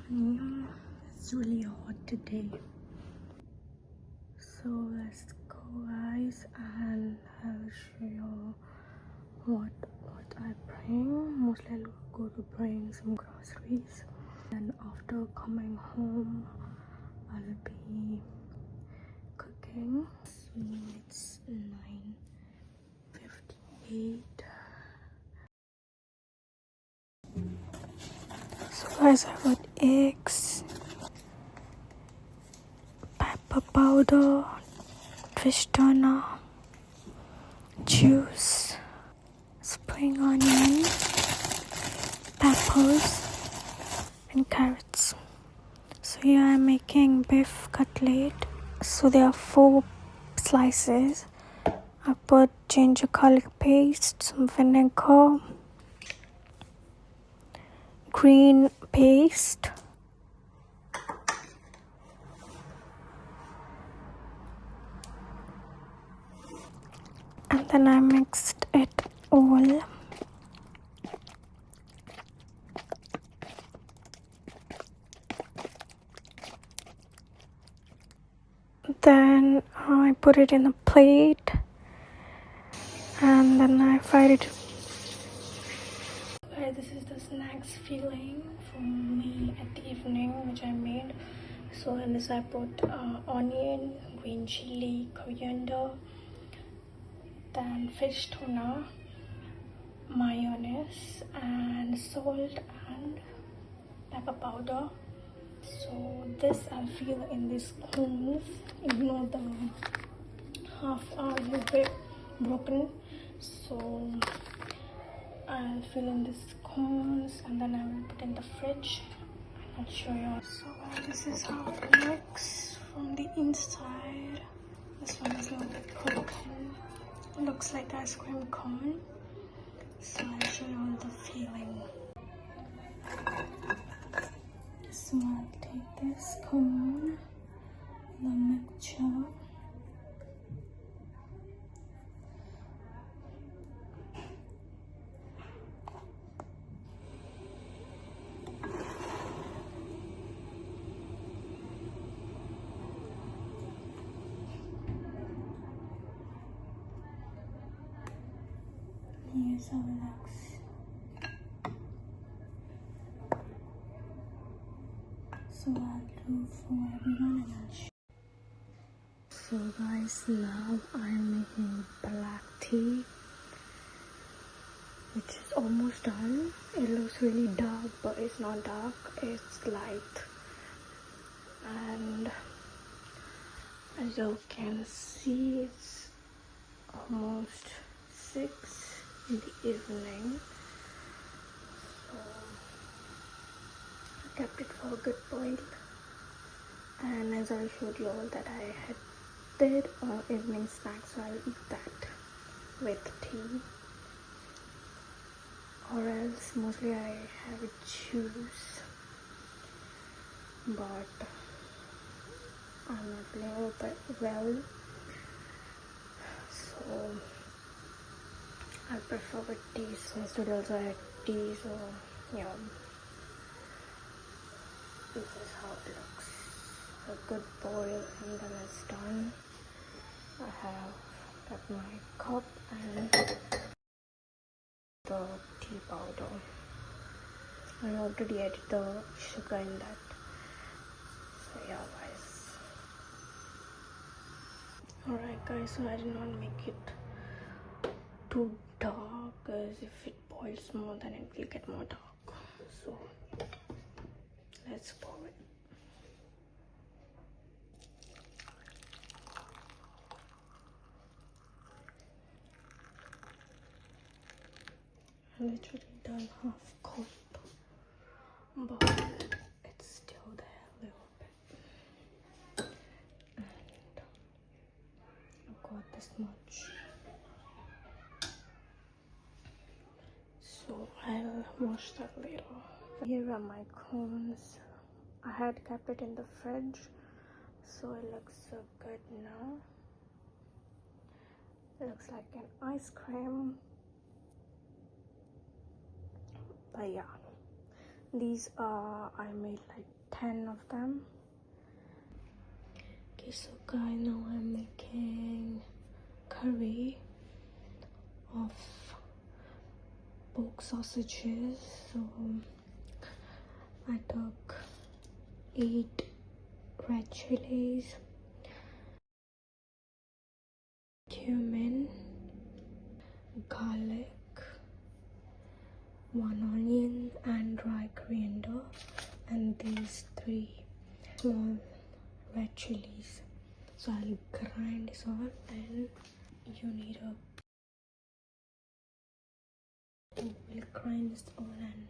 sunny. It's really hot today. So let's go, guys, and I'll show you what I bring. Mostly I'll go to bring some groceries, and after coming home I'll be cooking. So it's 9:58. So guys, I got eggs, pepper powder, fish tuna, juice, spring onion, peppers, and carrots. So here I'm making beef cutlet. So there are 4 slices. I put ginger garlic paste, some vinegar, green paste, and then I mixed it all. Then I put it in a plate, and then I fried it. Okay, this is the snacks feeling for me at the evening, which I made. So in this I put onion, green chili, coriander, then fish tuna, mayonnaise, and salt and pepper powder. So this I'll feel in these cones. Ignore the half are a bit broken. So I'll fill in these cones and then I will put in the fridge. I'll show you. So this is how it looks from the inside. This one is not broken. It looks like ice cream cone. So I'll show you all the feeling. So I'll take this cone, the mixture, here's how it looks. So I'll do for everyone and I'll show. So guys, now I'm making black tea, which is almost done. It looks really dark, but it's not dark, it's light. And as you can see, it's almost 6 in the evening. So I kept it for a good boil. And as I showed you all that I had did evening snacks, so I'll eat that with tea, or else mostly I have a juice, but I'm not feeling well, so I prefer with tea. So yesterday also I had tea, so yeah, this is how it looks. A good boil and then it's done. I have got my cup and the tea powder. I already added the sugar in that. So yeah guys. Alright guys, so I did not make it too dark, because if it boils more then it will get more dark. So let's pour it. I literally done half cup, but it's still there a little bit. And I've got this much. So I'll wash that later. Here are my cones. I had kept it in the fridge, so it looks so good now. It looks like an ice cream. But yeah, these are I made like 10 of them. Okay, so guys, now I'm making curry of pork sausages. So I took 8 red chilies, cumin, garlic, 1 onion and dry coriander, and these 3 small red chilies. So I'll grind this all, and you need a, we'll grind this all and